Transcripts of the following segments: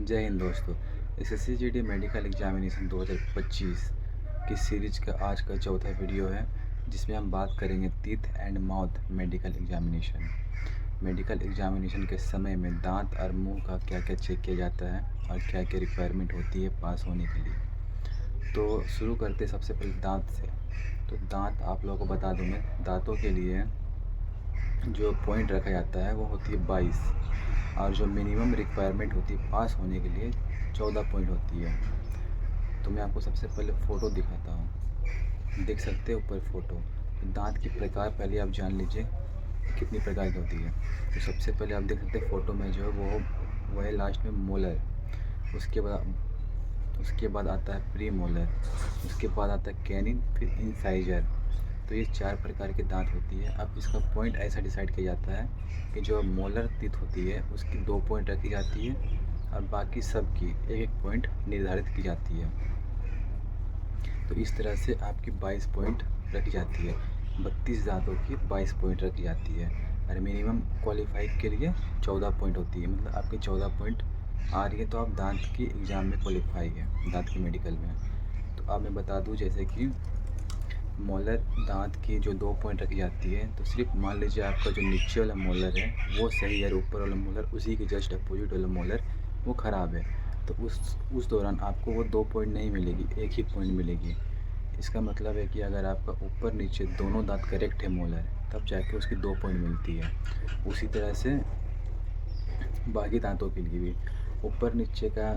जय हिंद दोस्तों। SSC medical examination 2025 की सीरीज का आज का चौथा वीडियो है, जिसमें हम बात करेंगे teeth and mouth medical examination. Medical examination के समय में दांत और मुंह का क्या क्या चेक किया जाता है और क्या क्या रिक्वायरमेंट होती है पास होने के लिए। तो शुरू करते सबसे पहले दांत से। तो दांत आप लोगों को बता दूँ मैं, दांतों के लिए जो पॉइंट रखा जाता है वो होती है 22, और जो मिनिमम रिक्वायरमेंट होती है पास होने के लिए 14 पॉइंट होती है। तो मैं आपको सबसे पहले फ़ोटो दिखाता हूँ, देख सकते हैं ऊपर फ़ोटो। तो दांत की प्रकार पहले आप जान लीजिए कितनी प्रकार की होती है। तो सबसे पहले आप देख सकते हैं फ़ोटो में जो है वो है लास्ट में मोलर। उसके बाद आता है प्री मोलर, उसके बाद आता है कैनिन, फिर इंसाइजर। तो ये 4 प्रकार की दांत होती है। अब इसका पॉइंट ऐसा डिसाइड किया जाता है कि जो मोलर टीथ होती है उसकी 2 पॉइंट रखी जाती है और बाकी सब की 1-1 पॉइंट निर्धारित की जाती है। तो इस तरह से आपकी 22 पॉइंट रखी जाती है। 32 दांतों की 22 पॉइंट रखी जाती है और मिनिमम क्वालिफाई के लिए 14 पॉइंट होती है। मतलब आपकी 14 पॉइंट आ रही है तो आप दांत की एग्ज़ाम में क्वालिफाई है, दांत की मेडिकल में। तो अब मैं बता दूं, जैसे कि मोलर दांत की जो 2 पॉइंट रखी जाती है, तो सिर्फ मान लीजिए आपका जो नीचे वाला मोलर है वो सही है, ऊपर वाला मोलर उसी के जस्ट अपोजिट वाला मोलर वो ख़राब है, तो उस दौरान आपको वो 2 पॉइंट नहीं मिलेगी, 1 ही पॉइंट मिलेगी। इसका मतलब है कि अगर आपका ऊपर नीचे दोनों दांत करेक्ट है मोलर, तब जाके उसकी 2 पॉइंट मिलती है। उसी तरह से बाकी दांतों के लिए भी ऊपर नीचे का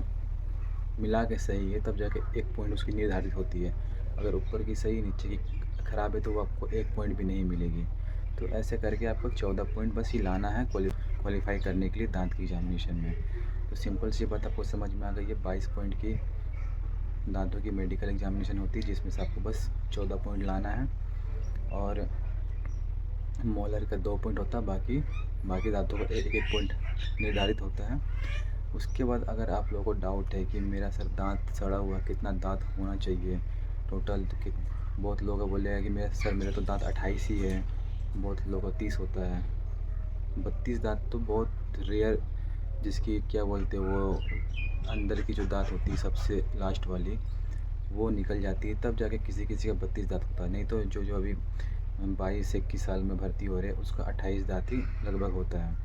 मिला के सही है तब जाके 1 पॉइंट उसकी निर्धारित होती है। अगर ऊपर की सही नीचे की ख़राब है तो वो आपको 1 पॉइंट भी नहीं मिलेगी। तो ऐसे करके आपको 14 पॉइंट बस ही लाना है क्वालिफाई करने के लिए दांत की एग्जामिनेशन में। तो सिंपल सी बात आपको समझ में आ गई है। 22 पॉइंट की दांतों की मेडिकल एग्जामिनेशन होती है, जिसमें से आपको बस 14 पॉइंट लाना है और मोलर का 2 पॉइंट होता है, बाकी दांतों का 1-1 पॉइंट निर्धारित होता है। उसके बाद अगर आप लोगों को डाउट है कि मेरा सर दांत सड़ा हुआ, कितना दांत होना चाहिए टोटल, तो बहुत लोग बोलेगा कि मेरा तो दांत 28 ही है, बहुत लोगों का 30 होता है। 32 दांत तो बहुत रेयर, जिसकी क्या बोलते हैं वो अंदर की जो दांत होती है सबसे लास्ट वाली वो निकल जाती है, तब जाके किसी किसी का 32 दांत होता है। नहीं तो जो जो अभी 22-21 साल में भर्ती हो रहे हैं उसका 28 दांत ही लगभग होता है।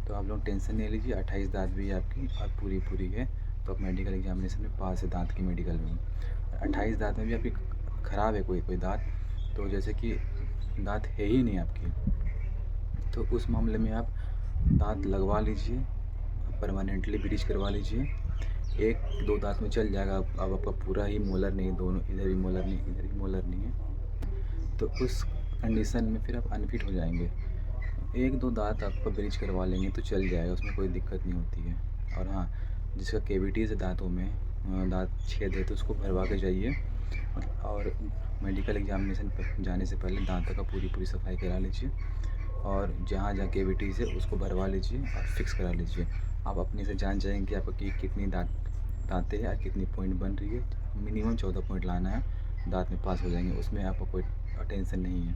तो आप लोग टेंशन नहीं लीजिए, 28 दांत भी आपकी और पूरी है तो आप मेडिकल एग्जामिनेशन में पास है दांत की मेडिकल में। 28 दांत में भी आपकी ख़राब है कोई कोई दांत, तो जैसे कि दांत है ही नहीं आपकी, तो उस मामले में आप दांत लगवा लीजिए, परमानेंटली ब्लीच करवा लीजिए। 1-2 दांत में चल जाएगा, अब आपका पूरा ही मोलर नहीं है, दोनों इधर भी मोलर नहीं इधर भी मोलर नहीं है, तो उस कंडीशन में फिर आप अनफिट हो जाएंगे। 1-2 दांत आपका ब्लीच करवा लेंगे तो चल जाएगा, उसमें कोई दिक्कत नहीं होती है। और हाँ, जिसका कैविटीज़ है दांतों में, दांत छेद है, तो उसको भरवा के जाइए। और मेडिकल एग्जामिनेशन पर जाने से पहले दांतों का पूरी सफाई करा लीजिए और जहाँ जहाँ कैविटीज़ है उसको भरवा लीजिए और फिक्स करा लीजिए। आप अपने से जान जाएंगे कि आपको कितनी दांतें हैं और कितनी पॉइंट बन रही है। मिनिमम 14 पॉइंट लाना है, दांत में पास हो जाएंगे, उसमें आपको कोई टेंशन नहीं है।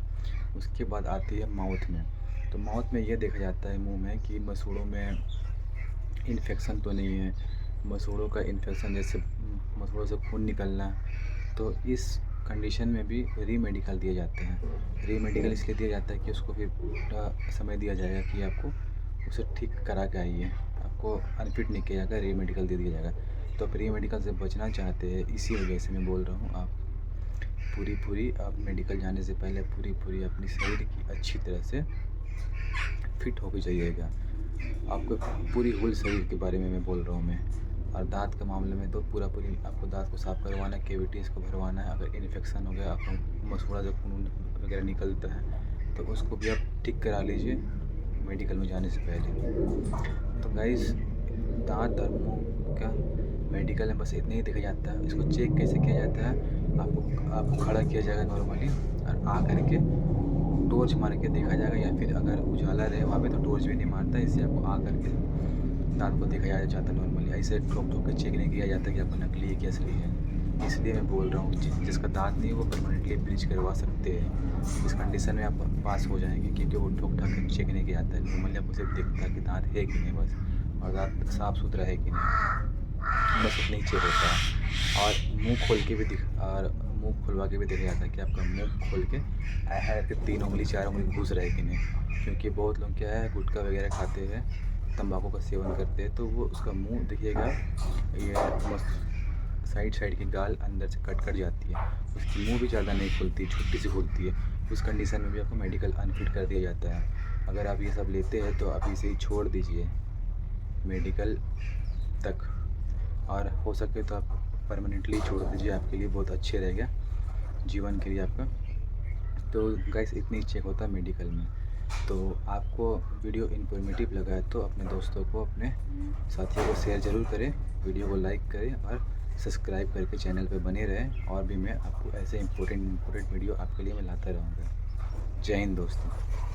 उसके बाद आती है माउथ में। तो माउथ में ये देखा जाता है मुंह में कि मसूड़ों में इन्फेक्शन तो नहीं है। मसूड़ों का इन्फेक्शन जैसे मसूड़ों से खून निकलना, तो इस कंडीशन में भी रीमेडिकल दिए जाते हैं। रीमेडिकल इसलिए दिया जाता है कि उसको फिर समय दिया जाएगा कि आपको उसे ठीक करा के आइए, आपको अनफिट नहीं किया जाएगा, रीमेडिकल दे दिया जाएगा। तो आप रीमेडिकल से बचना चाहते हैं, इसी वजह से मैं बोल रहा हूँ, आप पूरी आप मेडिकल जाने से पहले पूरी अपनी शरीर की अच्छी तरह से फिट होके जाइएगा। आपको पूरी होल शरीर के बारे में मैं बोल रहा हूँ मैं। और दाँत के मामले में तो पूरी आपको दाँत को साफ़ करवाना है, कैविटीज़ को भरवाना है। अगर इन्फेक्शन हो गया, आपको मसूड़ा से खून वगैरह निकलता है तो उसको भी आप ठीक करा लीजिए मेडिकल में जाने से पहले। तो गाइस, दाँत और मुँह का मेडिकल में बस इतना ही देखा जाता है। इसको चेक कैसे किया जाता है, आपको खड़ा किया जाएगा नॉर्मली और आ करके टॉर्च मार के देखा जाएगा, या फिर अगर उजाला रहे वहाँ पे तो टॉर्च भी नहीं मारता, इससे आपको आ करके दांत को देखा जाता है नॉर्मली। ऐसे ठोक ठोक के चेक नहीं किया जाता कि आपको नकली है कि असली है। इसलिए मैं बोल रहा हूँ जिसका दांत नहीं है वो परमानेंटली ब्लीच करवा सकते हैं। इस कंडीशन में आप पास हो जाएंगे, क्योंकि वो ठोक ठाक के चेक नहीं किया जाता है। नॉर्मली आपको सिर्फ देखता है कि दांत है कि नहीं बस, और दांत साफ़ सुथरा है कि नहीं। बस उतनी ही चेक होता है। और मुंह खोल के भी और मुंह खुलवा के भी देखा जाता है कि आपका मुंह खोल के है कि 3 उँगली 4 उँगली घुस रहा है कि नहीं। क्योंकि बहुत लोग क्या है गुटखा वगैरह खाते हैं, तंबाकू का सेवन करते हैं, तो वो उसका मुंह देखिएगा, ये मस्त साइड की गाल अंदर से कट जाती है, उसकी मुंह भी ज़्यादा नहीं खुलती, छोटी सी खुलती है। उस कंडीशन में भी आपको मेडिकल अनफिट कर दिया जाता है। अगर आप ये सब लेते हैं तो आप इसे ही छोड़ दीजिए मेडिकल तक, और हो सके तो आप परमानेंटली छोड़ दीजिए, आपके लिए बहुत अच्छे रहेगा जीवन के लिए आपका। तो गाइस इतनी ही चेक होता है मेडिकल में। तो आपको वीडियो इन्फॉर्मेटिव लगा है तो अपने दोस्तों को, अपने साथियों को शेयर ज़रूर करें, वीडियो को लाइक करें और सब्सक्राइब करके चैनल पे बने रहें। और भी मैं आपको ऐसे इम्पोर्टेंट वीडियो आपके लिए मैं लाता रहूँगा। जय हिंद दोस्तों।